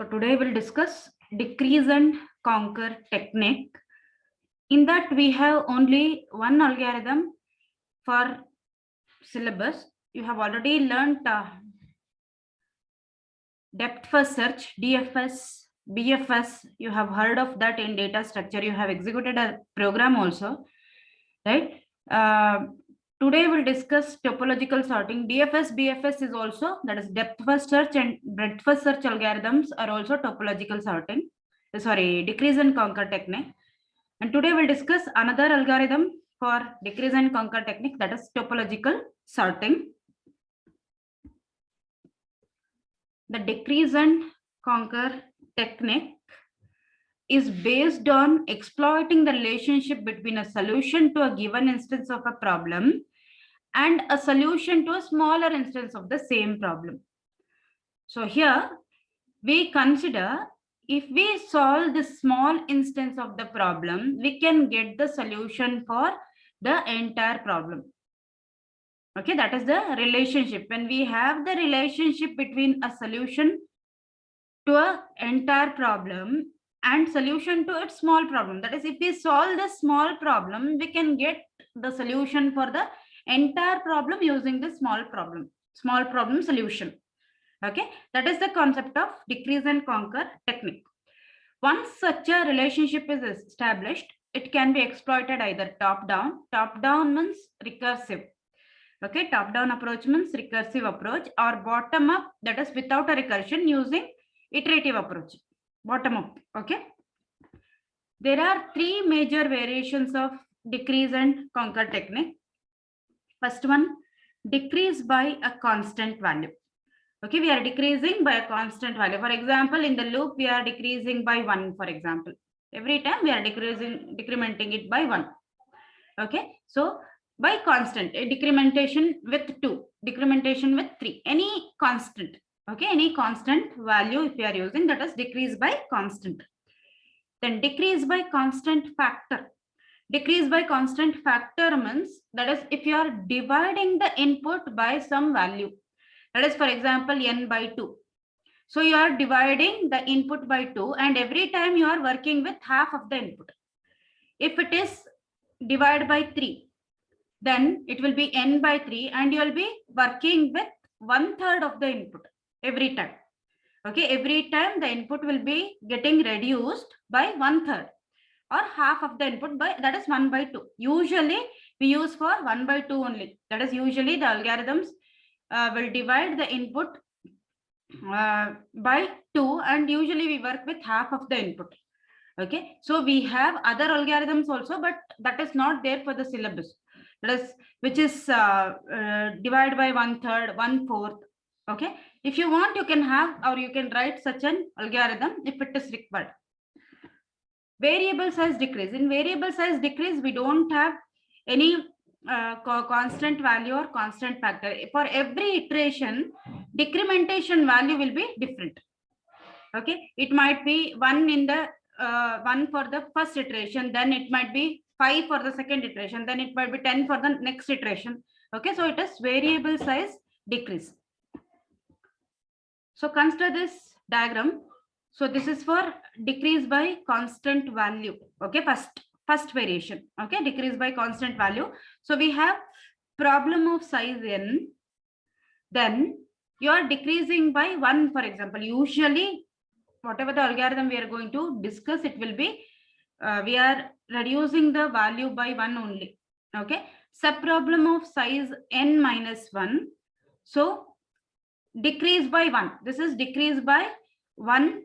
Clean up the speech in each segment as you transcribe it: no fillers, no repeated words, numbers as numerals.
So today we'll discuss decrease and conquer technique. In that we have only one algorithm for syllabus. You have already learnt depth first search, DFS, BFS. You have heard of that in data structure. You have executed a program also, right? Today we'll discuss topological sorting. DFS, BFS is also, that is depth first search and breadth first search algorithms are also topological sorting. Sorry, decrease and conquer technique. And today we'll discuss another algorithm for decrease and conquer technique, that is topological sorting. The decrease and conquer technique is based on exploiting the relationship between a solution to a given instance of a problem and a solution to a smaller instance of the same problem. So here we consider if we solve this small instance of the problem, we can get the solution for the entire problem. Okay, that is the relationship. When we have the relationship between a solution to an entire problem and solution to its small problem, that is, if we solve the small problem, we can get the solution for the entire problem using the small problem solution. Okay, that is the concept of decrease and conquer technique. Once such a relationship is established, it can be exploited either top down means recursive. Okay, top down approach means recursive approach, or bottom up, that is without a recursion using iterative approach, bottom up. Okay, there are three major variations of decrease and conquer technique. First one, decrease by a constant value. Okay, we are decreasing by a constant value. For example, in the loop, we are decreasing by 1, for example. Every time we are decrementing it by 1. Okay, so by constant, a decrementation with 2, decrementation with 3, any constant. Okay, any constant value if you are using, that is decrease by constant. Then decrease by constant factor. Decrease by constant factor means, that is, if you are dividing the input by some value, that is, for example, n by 2. So you are dividing the input by 2, and every time you are working with half of the input. If it is divided by 3, then it will be n by 3, and you will be working with 1/3 of the input every time. Okay, every time the input will be getting reduced by 1/3 or half of the input by, that is 1 by 2. Usually we use for 1 by 2 only. That is, usually the algorithms will divide the input by 2, and usually we work with half of the input. Okay, so we have other algorithms also, but that is not there for the syllabus. That is, which is divided by 1/3, 1/4. Okay, if you want, you can have, or you can write such an algorithm if it is required. Variable size decrease. In variable size decrease, we don't have any constant value or constant factor. For every iteration, decrementation value will be different. Okay, it might be 1 in the 1 for the first iteration, then it might be 5 for the second iteration, then it might be 10 for the next iteration. Okay, so it is variable size decrease. So consider this diagram. So this is for decrease by constant value. Okay, first variation. Okay, decrease by constant value. So we have problem of size n, then you are decreasing by 1, for example. Usually whatever the algorithm we are going to discuss, it will be we are reducing the value by 1 only. Okay, subproblem of size n minus 1. So decrease by 1. This is decrease by 1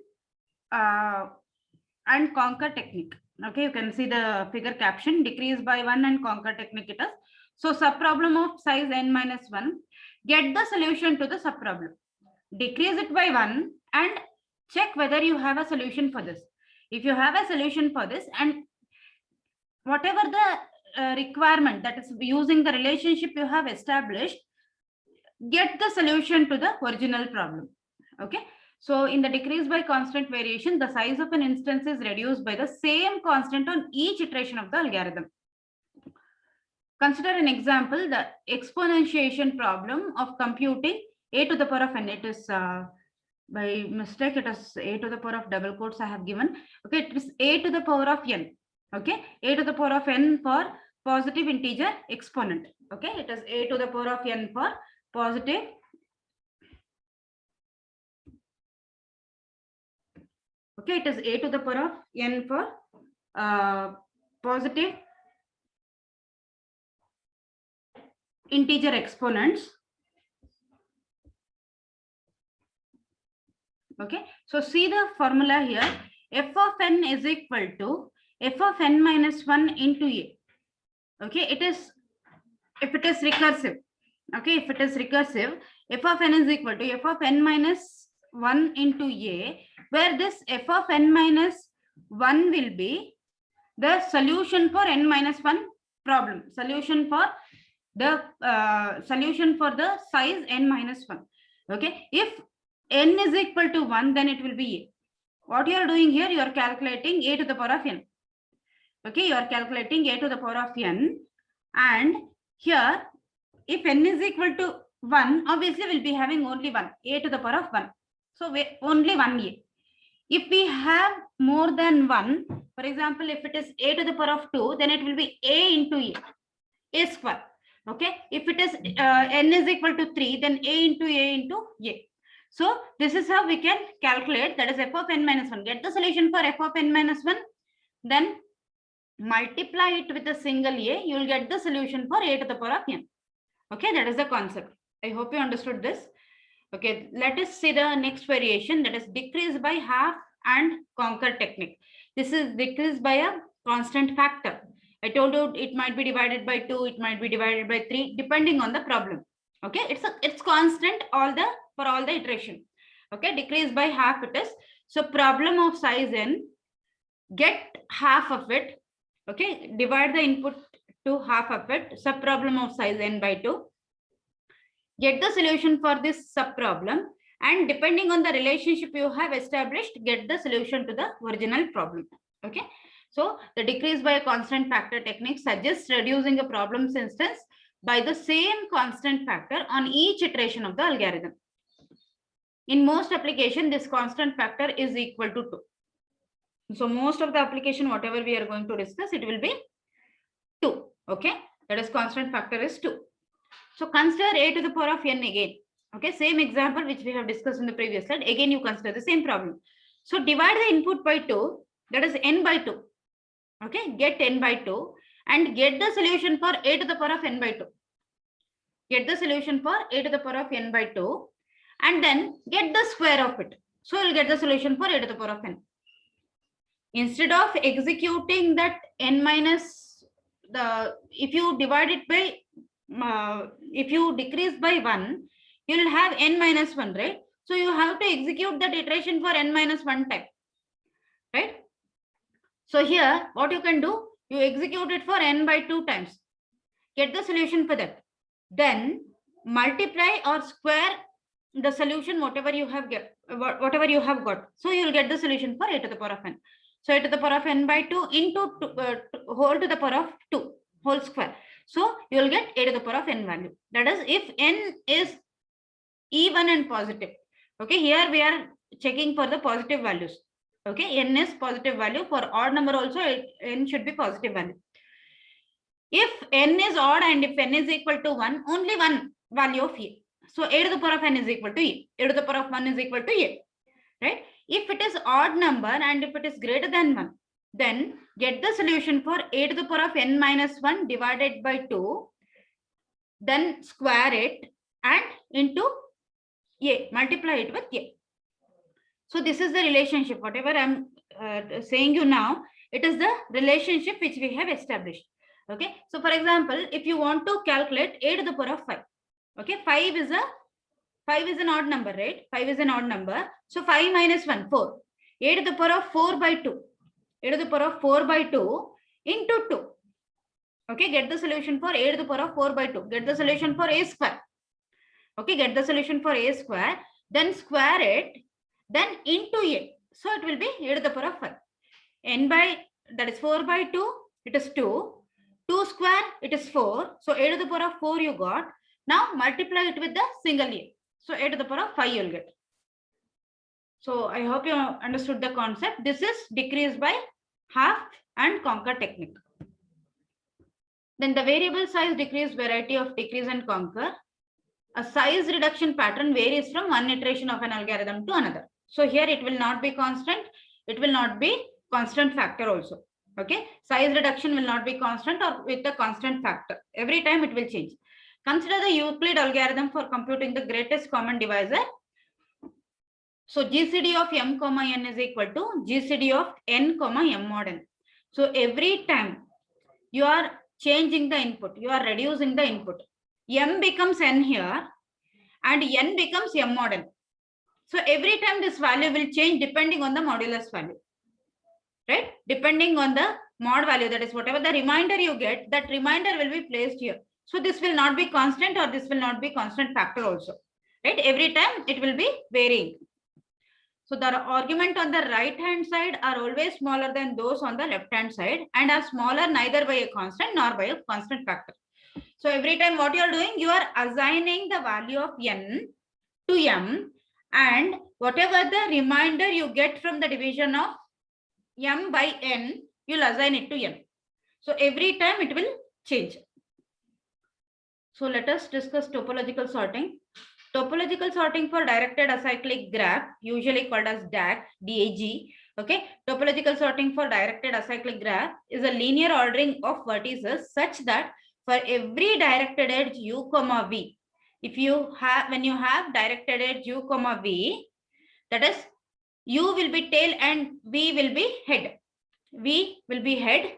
and conquer technique. Okay, you can see the figure caption, decrease by 1 and conquer technique it is. So subproblem of size n minus 1, get the solution to the subproblem, decrease it by 1 and check whether you have a solution for this. If you have a solution for this, and whatever the requirement, that is using the relationship you have established, get the solution to the original problem. Okay, so in the decrease by constant variation, the size of an instance is reduced by the same constant on each iteration of the algorithm. Consider an example, the exponentiation problem of computing a to the power of n. It is By mistake, it is a to the power of double quotes I have given. Okay, it is a to the power of n. Okay, a to the power of n for positive integer exponent. Okay, it is a to the power of n for positive. Okay, it is a to the power of n for positive integer exponents. Okay, so see the formula here. F of n is equal to f of n minus 1 into a. Okay, it is, if it is recursive. Okay, if it is recursive, f of n is equal to f of n minus 1 into a, where this f of n minus 1 will be the solution for n minus 1 problem, solution for the size n minus 1. Okay, if n is equal to 1, then it will be a. What you are doing here, you are calculating a to the power of n. Okay, you are calculating a to the power of n, and here if n is equal to 1, obviously we'll be having only 1, a to the power of 1. So only 1a. If we have more than 1, for example, if it is a to the power of 2, then it will be a into a square. Okay, if it is n is equal to 3, then a into a. So this is how we can calculate, that is f of n minus 1. Get the solution for f of n minus 1, then multiply it with a single a, you will get the solution for a to the power of n. Okay, that is the concept. I hope you understood this. Okay, let us see the next variation, that is decrease by half and conquer technique. This is decrease by a constant factor. I told you it might be divided by 2, it might be divided by 3, depending on the problem. Okay, it's constant for all the iteration. Okay, decrease by half it is. So problem of size n, get half of it. Okay, divide the input to half of it, sub problem of size n by 2. Get the solution for this sub problem, and depending on the relationship you have established, get the solution to the original problem. Okay, so the decrease by a constant factor technique suggests reducing a problem's instance by the same constant factor on each iteration of the algorithm. In most application, this constant factor is equal to 2. So most of the application, whatever we are going to discuss, it will be 2. Okay, that is constant factor is 2. So consider a to the power of n again. Okay, same example which we have discussed in the previous slide. Again, you consider the same problem. So divide the input by 2, that is n by 2. Okay, get n by 2 and get the solution for a to the power of n by 2. Get the solution for a to the power of n by 2 and then get the square of it. So you'll get the solution for a to the power of n. Instead of executing that n minus if you divide it by if you decrease by 1, you will have n minus 1, right? So you have to execute that iteration for n minus 1 time, right? So here, what you can do, you execute it for n by 2 times. Get the solution for that. Then multiply or square the solution, whatever you have got. So you will get the solution for a to the power of n. So a to the power of n by 2 into whole to the power of 2 whole square. So you will get a to the power of n value. That is, if n is even and positive. Okay, here we are checking for the positive values. Okay, n is positive value. For odd number also, n should be positive value. If n is odd and if n is equal to 1, only one value of a. So a to the power of n is equal to a. A to the power of 1 is equal to a. Right? If it is odd number and if it is greater than 1, then get the solution for a to the power of n minus 1 divided by 2, then square it and into a, multiply it with a. So this is the relationship. Whatever I'm saying you now, it is the relationship which we have established. Okay. So for example, if you want to calculate a to the power of 5, okay, 5 is an odd number, right? 5 is an odd number. So 5 minus 1, 4. A to the power of 4 by 2. A to the power of 4 by 2 into 2. Okay, get the solution for a to the power of 4 by 2. Get the solution for a square. Okay, get the solution for a square. Then square it. Then into a. So it will be a to the power of 5. N by, that is 4 by 2. It is 2. 2 square, it is 4. So a to the power of 4 you got. Now multiply it with the single a. So a to the power of 5 you will get. So I hope you understood the concept. This is decrease by half and conquer technique. Then the variable size decrease variety of decrease and conquer. A size reduction pattern varies from one iteration of an algorithm to another. So here it will not be constant. It will not be constant factor also. Okay. Size reduction will not be constant or with a constant factor. Every time it will change. Consider the Euclid algorithm for computing the greatest common divisor. So GCD of m comma n is equal to GCD of n comma m mod n. So every time you are changing the input, you are reducing the input. M becomes n here and n becomes m mod n. So every time this value will change depending on the modulus value, right? Depending on the mod value, that is whatever the remainder you get, that remainder will be placed here. So this will not be constant or this will not be constant factor also, right? Every time it will be varying. So the argument on the right hand side are always smaller than those on the left hand side and are smaller neither by a constant nor by a constant factor. So every time what you are doing, you are assigning the value of n to m, and whatever the remainder you get from the division of m by n, you'll assign it to n. So every time it will change. So let us discuss topological sorting. Topological sorting for directed acyclic graph, usually called as DAG, DAG. Okay, topological sorting for directed acyclic graph is a linear ordering of vertices such that for every directed edge u comma v, if you have, when you have directed edge u comma v, that is u will be tail and v will be head. V will be head,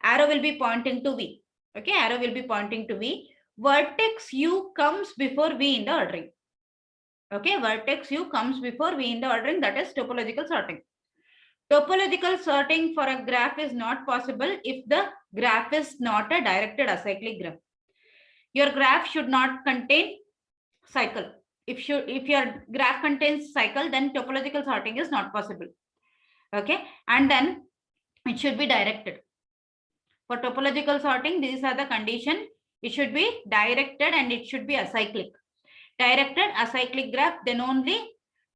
arrow will be pointing to v. Okay, arrow will be pointing to v. Vertex u comes before v in the ordering. Okay, vertex u comes before v in the ordering, that is topological sorting. Topological sorting for a graph is not possible if the graph is not a directed acyclic graph. Your graph should not contain cycle. If your graph contains cycle, then topological sorting is not possible. Okay, and then it should be directed. For topological sorting, these are the condition. It should be directed and it should be acyclic. Directed acyclic graph, then only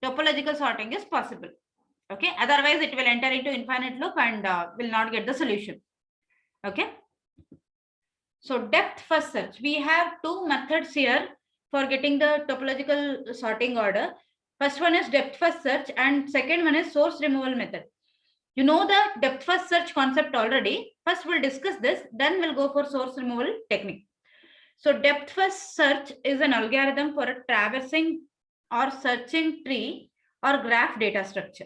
topological sorting is possible. Okay, otherwise it will enter into infinite loop and will not get the solution. Okay, so depth first search. We have two methods here for getting the topological sorting order. First one is depth first search and second one is source removal method. You know the depth first search concept already. First we'll discuss this, then we'll go for source removal technique. So depth first search is an algorithm for a traversing or searching tree or graph data structure.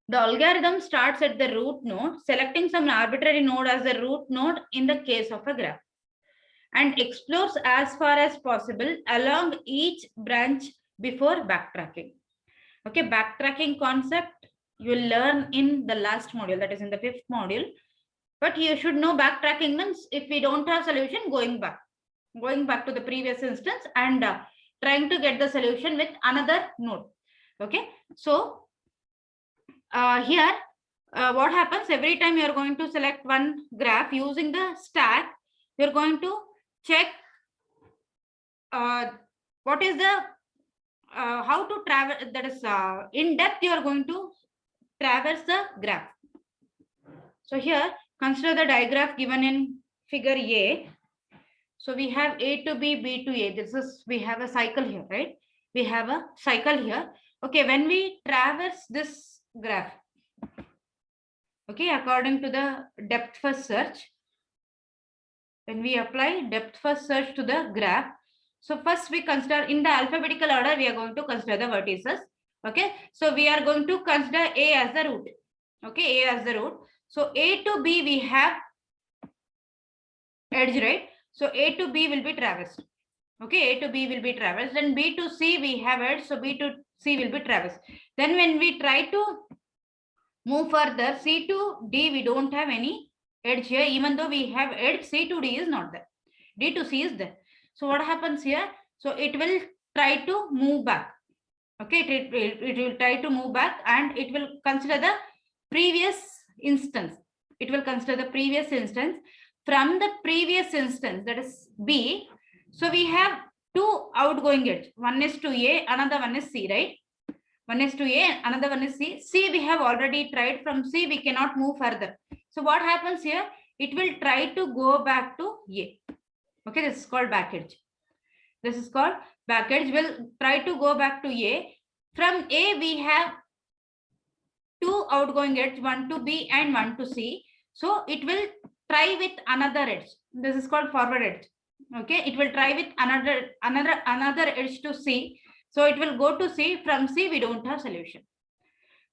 The algorithm starts at the root node, selecting some arbitrary node as the root node in the case of a graph, and explores as far as possible along each branch before backtracking. Okay, backtracking concept you will learn in the last module, that is in the 5th module. But you should know backtracking means if we don't have solution, going back to the previous instance and trying to get the solution with another node. Okay, so here what happens, every time you are going to select one graph using the stack, you're going to check what is the how to traverse, that is in depth you are going to traverse the graph. So here consider the diagram given in figure A. So we have A to B, B to A. This is, we have a cycle here, right? We have a cycle here. Okay, when we traverse this graph, okay, according to the depth first search, when we apply depth first search to the graph, so first we consider in the alphabetical order, we are going to consider the vertices. Okay, so we are going to consider A as the root. Okay, A as the root. So A to B we have edge, right? So A to B will be traversed. Okay, A to B will be traversed. Then B to C we have edge, so B to C will be traversed. Then when we try to move further, C to D we don't have any edge here. Even though we have edge, C to D is not there. D to C is there. So what happens here? So it will try to move back. Okay, it will try to move back and it will consider the previous instance. It will consider the previous instance. From the previous instance, that is B, so we have two outgoing edge. One is to A, another one is C, right? One is to A, another one is C. C we have already tried. From C we cannot move further. So what happens here? It will try to go back to A. Okay, this is called back edge. This is called back edge. Will try to go back to A. From A we have two outgoing edge, one to B and one to C. So it will try with another edge. This is called forward edge. Okay, it will try with another edge to C. So it will go to C. From C we don't have solution.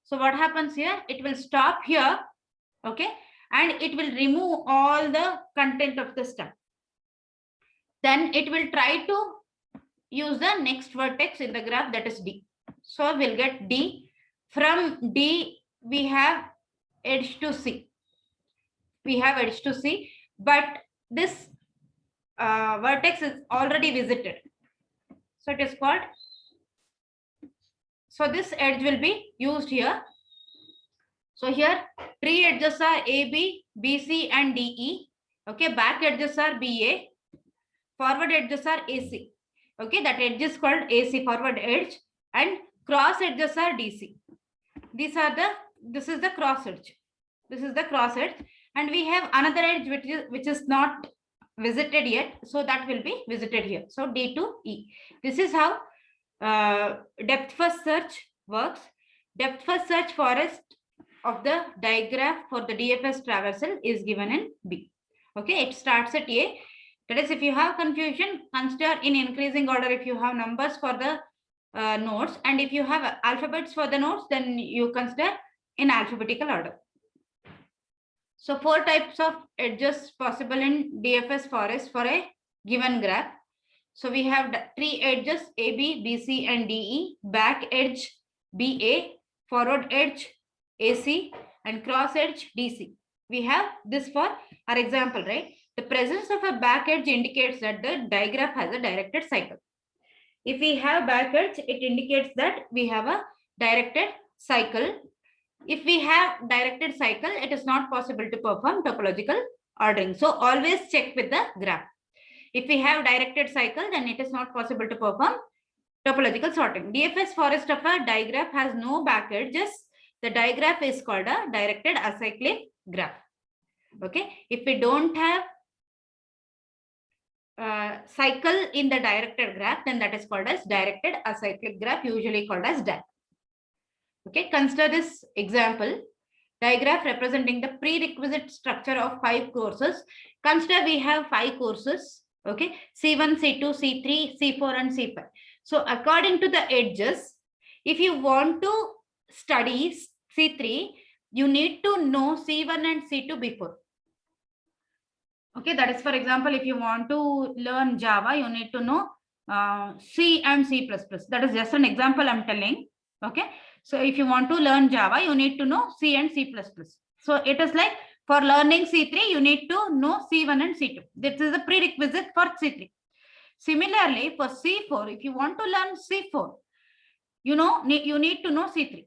So what happens here? It will stop here. Okay, and it will remove all the content of the step. Then it will try to use the next vertex in the graph, that is D. So we'll get D. From D we have edge to C. We have edge to C, but this vertex is already visited. So it is called, so this edge will be used here. So here three edges are AB, BC and DE. Okay, back edges are BA, forward edges are AC. Okay, that edge is called AC, forward edge, and cross edges are DC. These are the, this is the cross edge. This is the cross edge, and we have another edge which is not visited yet, so that will be visited here. So D to E. This is how depth first search works. Depth first search forest of the digraph for the DFS traversal is given in B. Okay, it starts at A. That is, if you have confusion, consider in increasing order if you have numbers for the nodes, and if you have alphabets for the nodes, then you consider in alphabetical order. So 4 types of edges possible in DFS forest for a given graph. So we have 3 edges AB, BC and DE, back edge BA, forward edge AC and cross edge DC. We have this for our example, right? The presence of a back edge indicates that the digraph has a directed cycle. If we have back edge, it indicates that we have a directed cycle. If we have directed cycle, it is not possible to perform topological ordering. So always check with the graph. If we have directed cycle, then it is not possible to perform topological sorting. DFS forest of a digraph has no back edges. The digraph is called a directed acyclic graph. Okay. If we don't have cycle in the directed graph, then that is called as directed acyclic graph, usually called as DAG. Okay, consider this example. Digraph representing the prerequisite structure of 5 courses. Consider we have 5 courses. Okay, C1, C2, C3, C4 and C5. So according to the edges, if you want to study C3, you need to know C1 and C2 before. Okay, that is, for example, if you want to learn Java, you need to know C and C++. That is just an example I'm telling. Okay, so if you want to learn Java, you need to know C and C++. So it is like for learning C3, you need to know C1 and C2. This is a prerequisite for C3. Similarly, for C4, if you want to learn C4, you need to know C3.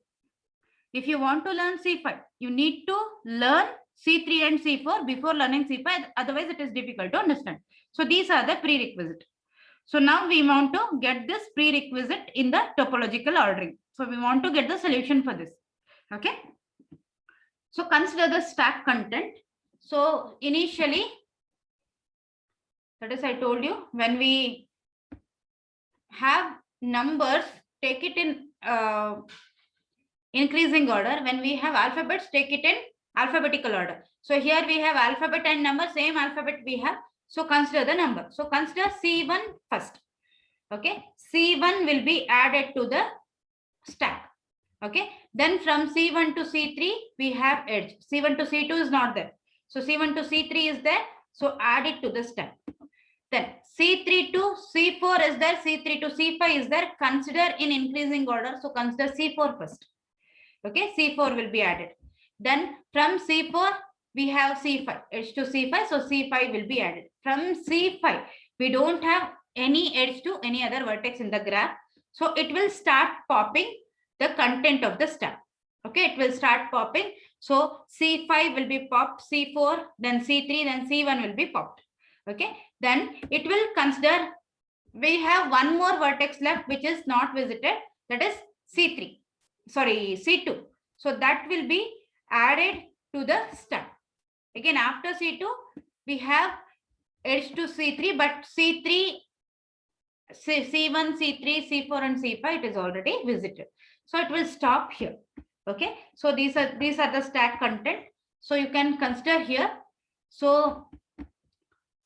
If you want to learn C5, you need to learn C3 and C4 before learning C5. Otherwise, it is difficult to understand. So these are the prerequisite. So now we want to get this prerequisite in the topological ordering. So we want to get the solution for this. Okay. So consider the stack content. So initially, that is, I told you, when we have numbers, take it in increasing order. When we have alphabets, take it in alphabetical order. So here we have alphabet and number, same alphabet we have. So consider the number. So consider C1 first. Okay. C1 will be added to the stack. Okay. Then from C1 to C3, we have edge. C1 to C2 is not there. So C1 to C3 is there. So add it to the stack. Then C3 to C4 is there. C3 to C5 is there. Consider in increasing order. So consider C4 first. Okay. C4 will be added. Then from C4, we have C5, edge to C5. So C5 will be added. From C5, we don't have any edge to any other vertex in the graph. So it will start popping the content of the stack. Okay, it will start popping. So C5 will be popped, C4, then C3, then C1 will be popped. Okay, then it will consider, we have one more vertex left which is not visited, that is C3. sorry, C2. So that will be added to the stack. Again, after C2, we have edge to C3, but C3, C1, C3, C4, and C5, it is already visited. So it will stop here. Okay. So these are the stack content. So you can consider here. So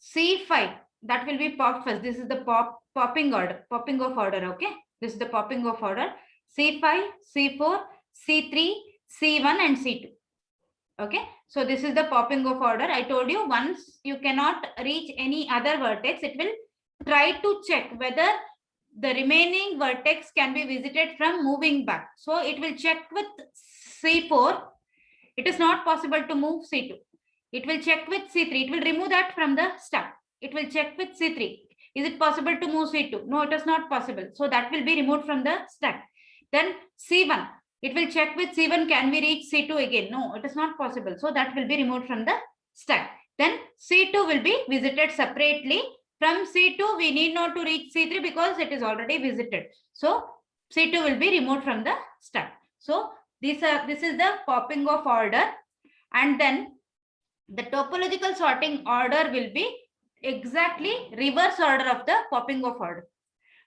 C5, that will be popped first. This is the popping of order. Okay. This is the popping of order. C5, C4, C3, C1, and C2. Okay. So this is the popping of order. I told you, once you cannot reach any other vertex, it will try to check whether the remaining vertex can be visited from moving back. So it will check with C4. It is not possible to move C2. It will check with C3. It will remove that from the stack. It will check with C3. Is it possible to move C2? No, it is not possible. So that will be removed from the stack. Then C1. It will check with C1. Can we reach C2 again? No, it is not possible. So that will be removed from the stack. Then C2 will be visited separately. From C2, we need not to reach C3 because it is already visited. So C2 will be removed from the stack. So this is the popping of order. And then the topological sorting order will be exactly reverse order of the popping of order.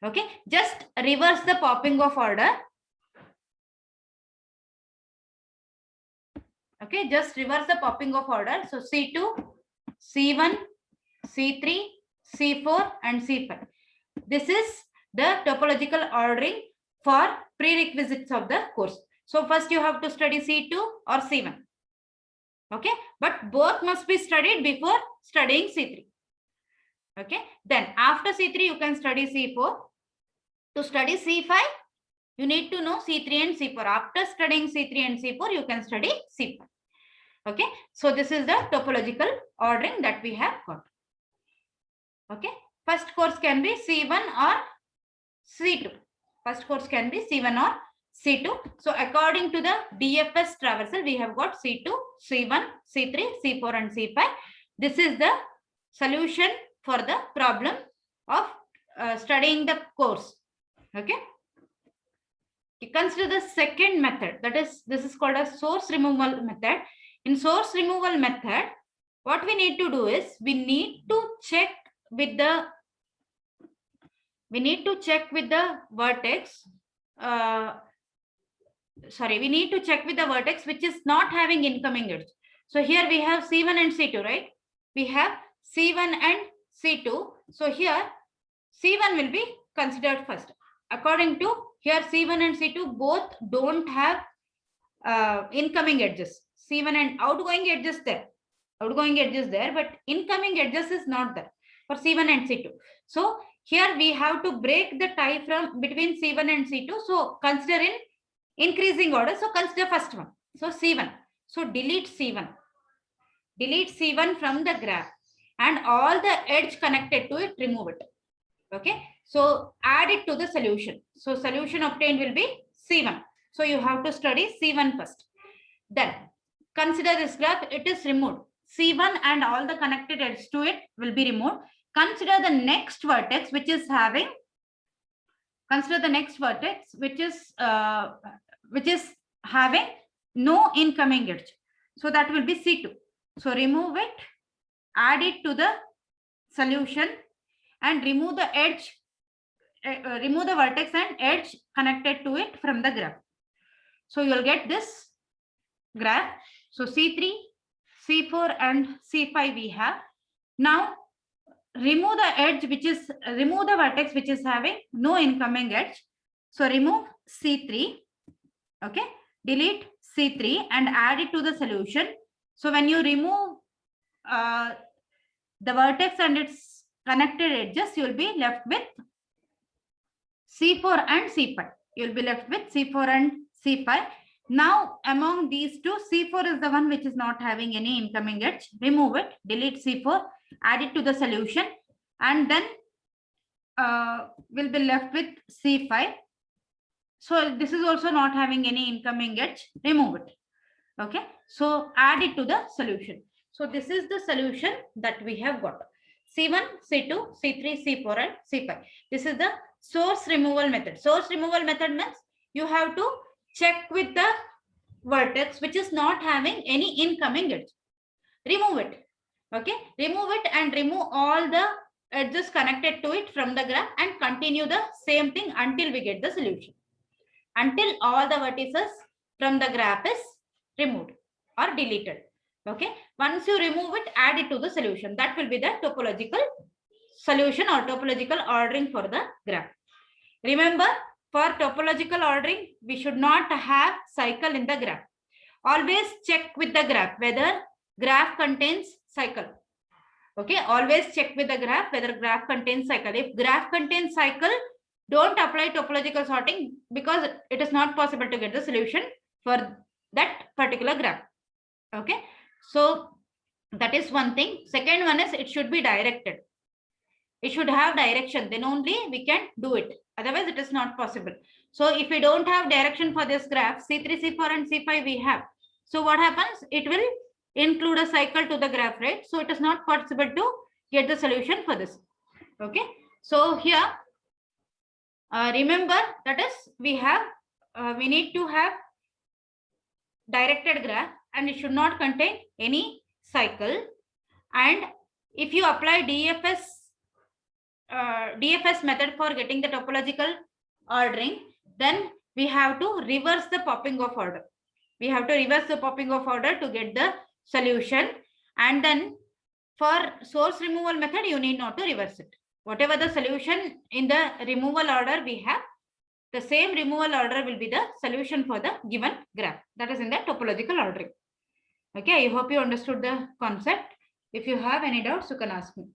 Okay, just reverse the popping of order. Okay, just reverse the popping of order. So C2, C1, C3, C4, and C5. This is the topological ordering for prerequisites of the course. So first you have to study C2 or C1. Okay, but both must be studied before studying C3. Okay, then after C3 you can study C4. To study C5, you need to know C3 and C4. After studying C3 and C4, you can study C5. Okay, so this is the topological ordering that we have got. Okay, first course can be C1 or C2. First course can be C1 or C2. So according to the DFS traversal, we have got C2, C1, C3, C4, and C5. This is the solution for the problem of studying the course. Okay. Consider the second method, that is, this is called a source removal method. In source removal method, what we need to do is we need to check with the vertex. We need to check with the vertex which is not having incoming edge. So here we have C1 and C2, right? We have C1 and C2. So here C1 will be considered first. According to here, C1 and C2 both don't have incoming edges. C1 and outgoing edges there. Outgoing edges there, but incoming edges is not there for C1 and C2. So here we have to break the tie from between C1 and C2. So consider in increasing order. So consider first one. So C1. So delete C1. Delete C1 from the graph and all the edge connected to it, remove it. Okay. So add it to the solution. So solution obtained will be C1. So you have to study C1 first. Then consider this graph. It is removed. C1 and all the connected edges to it will be removed. Consider the next vertex which is having. Consider the next vertex which is having no incoming edge. So that will be C2. So remove it, add it to the solution, and remove the edge, remove the vertex and edge connected to it from the graph. So you'll get this graph. So C3, C4, and C5 we have. Now remove the edge remove the vertex which is having no incoming edge. So remove C3. Okay, delete C3 and add it to the solution. So when you remove the vertex and its connected edges, you will be left with C4 and C5. You will be left with C4 and C5. Now among these two, C4 is the one which is not having any incoming edge. Remove it, delete C4, add it to the solution, and then we'll be left with C5. So this is also not having any incoming edge. Remove it. Okay. So add it to the solution. So this is the solution that we have got. C1, C2, C3, C4, and C5. This is the source removal method. Source removal method means you have to check with the vertex which is not having any incoming edge. Remove it. Okay, remove it and remove all the edges connected to it from the graph and continue the same thing until we get the solution. Until all the vertices from the graph is removed or deleted. Okay, once you remove it, add it to the solution. That will be the topological solution or topological ordering for the graph. Remember, for topological ordering, we should not have cycle in the graph. Always check with the graph whether graph contains cycle. Okay, always check with the graph whether graph contains cycle. If graph contains cycle, don't apply topological sorting because it is not possible to get the solution for that particular graph. Okay, so that is one thing. Second one is it should be directed. It should have direction, then only we can do it. Otherwise, it is not possible. So if we don't have direction for this graph, C3, C4 and C5 we have. So what happens? It will include a cycle to the graph, right? So it is not possible to get the solution for this. Okay. So here, remember that is we need to have directed graph and it should not contain any cycle. And if you apply DFS method for getting the topological ordering, then we have to reverse the popping of order. We have to reverse the popping of order to get the solution. And then for source removal method, you need not to reverse it. Whatever the solution in the removal order we have, the same removal order will be the solution for the given graph. That is in the topological ordering. Okay, I hope you understood the concept. If you have any doubts, you can ask me.